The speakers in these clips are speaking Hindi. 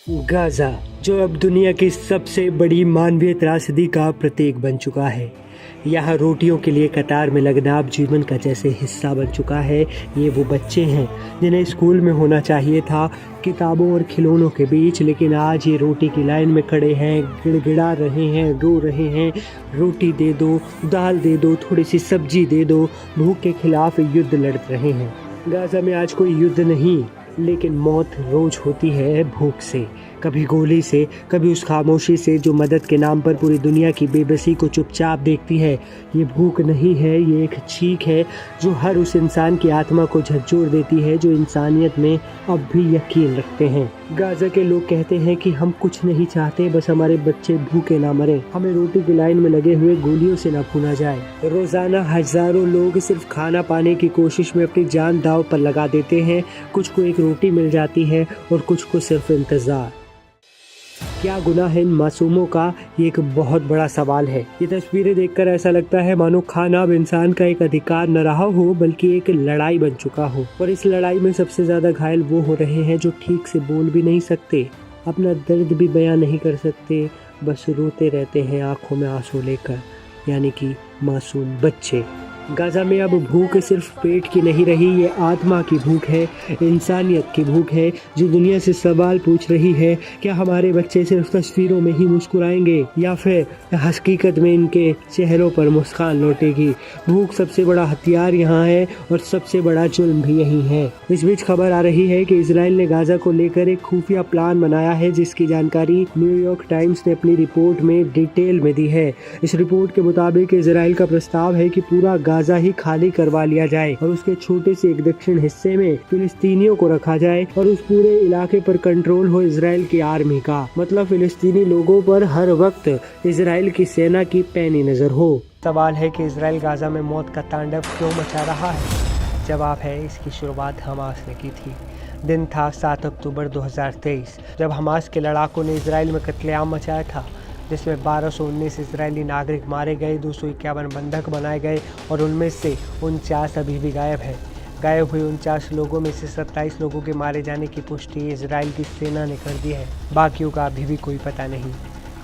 गाज़ा, जो अब दुनिया की सबसे बड़ी मानवीय त्रासदी का प्रतीक बन चुका है। यहाँ रोटियों के लिए कतार में लगना अब जीवन का जैसे हिस्सा बन चुका है। ये वो बच्चे हैं जिन्हें स्कूल में होना चाहिए था किताबों और खिलौनों के बीच, लेकिन आज ये रोटी की लाइन में खड़े हैं, गिड़गिड़ा रहे हैं, रो रहे हैं। रोटी दे दो, दाल दे दो, थोड़ी सी सब्जी दे दो। भूख के खिलाफ युद्ध लड़ रहे हैं। गाज़ा में आज कोई युद्ध नहीं, लेकिन मौत रोज होती है भूख से, कभी गोली से, कभी उस खामोशी से जो मदद के नाम पर पूरी दुनिया की बेबसी को चुपचाप देखती है। ये भूख नहीं है, ये एक चीख है जो हर उस इंसान की आत्मा को झकझोर देती है जो इंसानियत में अब भी यकीन रखते हैं। गाज़ा के लोग कहते हैं कि हम कुछ नहीं चाहते, बस हमारे बच्चे भूखे ना मरें, हमें रोटी की लाइन में लगे हुए गोलियों से ना भूना जाए। रोजाना हजारों लोग सिर्फ खाना पाने की कोशिश में अपनी जान दांव पर लगा देते हैं। कुछ को एक रोटी मिल जाती है और कुछ को सिर्फ इंतजार। क्या गुनाह है इन मासूमों का, ये एक बहुत बड़ा सवाल है। ये तस्वीरें देखकर ऐसा लगता है मानो खाना अब इंसान का एक अधिकार न रहा हो, बल्कि एक लड़ाई बन चुका हो। और इस लड़ाई में सबसे ज्यादा घायल वो हो रहे हैं जो ठीक से बोल भी नहीं सकते, अपना दर्द भी बयां नहीं कर सकते, बस रोते रहते हैं आंखों में आंसू लेकर, यानी कि मासूम बच्चे। गाज़ा में अब भूख सिर्फ पेट की नहीं रही, ये आत्मा की भूख है, इंसानियत की भूख है, जो दुनिया से सवाल पूछ रही है, क्या हमारे बच्चे सिर्फ तस्वीरों में ही मुस्कुराएंगे या फिर हकीकत में इनके चेहरों पर मुस्कान लौटेगी। भूख सबसे बड़ा हथियार यहाँ है और सबसे बड़ा जुल्म भी यही है। इस बीच खबर आ रही है कि इजराइल ने गाज़ा को लेकर एक खुफिया प्लान बनाया है, जिसकी जानकारी न्यूयॉर्क टाइम्स ने अपनी रिपोर्ट में डिटेल में दी है। इस रिपोर्ट के मुताबिक इजराइल का प्रस्ताव है कि पूरा गाज़ा ही खाली करवा लिया जाए और उसके छोटे से एक दक्षिण हिस्से में फिलिस्तीनियों को रखा जाए और उस पूरे इलाके पर कंट्रोल हो इजराइल की आर्मी का। मतलब फिलिस्तीनी लोगों पर हर वक्त इजराइल की सेना की पैनी नजर हो। सवाल है कि इजराइल गाज़ा में मौत का तांडव क्यों मचा रहा है? जवाब है, इसकी शुरुआत हमास ने की थी। दिन था 7 अक्टूबर 2023, जब हमास के लड़ाकों ने इजराइल में कत्लेआम मचाया था, जिसमें 1219 इजरायली नागरिक मारे गए, 251 बंधक बनाए गए और उनमें से 49 अभी भी गायब है। गायब हुए 49 लोगों में से 27 लोगों के मारे जाने की पुष्टि इजराइल की सेना ने कर दी है। बाकियों का अभी भी कोई पता नहीं।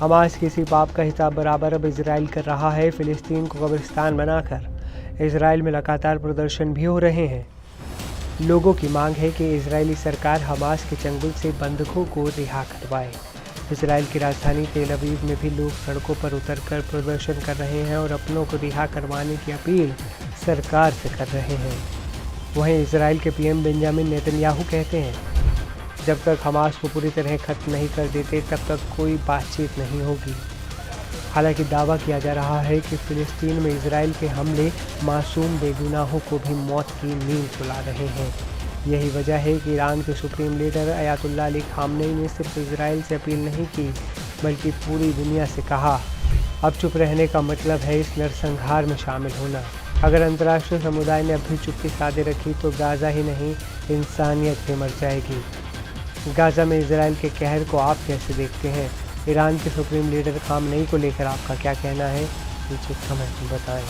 हमास किसी पाप का हिसाब बराबर अब इजराइल कर रहा है, फिलिस्तीन को कब्रिस्तान बनाकर। इजराइल में लगातार प्रदर्शन भी हो रहे हैं। लोगों की मांग है कि इजरायली सरकार हमास के चंगुल से बंधकों को रिहा करवाए। इजराइल की राजधानी तेल अवीव में भी लोग सड़कों पर उतरकर प्रदर्शन कर रहे हैं और अपनों को रिहा करवाने की अपील सरकार से कर रहे हैं। वहीं इजराइल के पीएम बेंजामिन नेतन्याहू कहते हैं, जब तक हमास को पूरी तरह खत्म नहीं कर देते तब तक कोई बातचीत नहीं होगी। हालांकि दावा किया जा रहा है कि फिलिस्तीन में इजराइल के हमले मासूम बेगुनाहों को भी मौत की नींद सुला रहे हैं। यही वजह है कि ईरान के supreme leader Ayatollah Ali Khamenei ने सिर्फ इजराइल से अपील नहीं की, बल्कि पूरी दुनिया से कहा, अब चुप रहने का मतलब है इस नरसंहार में शामिल होना। अगर अंतर्राष्ट्रीय समुदाय ने अब भी चुप्पी साधे रखी तो गाज़ा ही नहीं, इंसानियत भी मर जाएगी। गाज़ा में इजराइल के कहर को आप कैसे देखते हैं? ईरान के सुप्रीम लीडर खामनेई को लेकर आपका क्या कहना है? नीचे कमेंट में बताएं।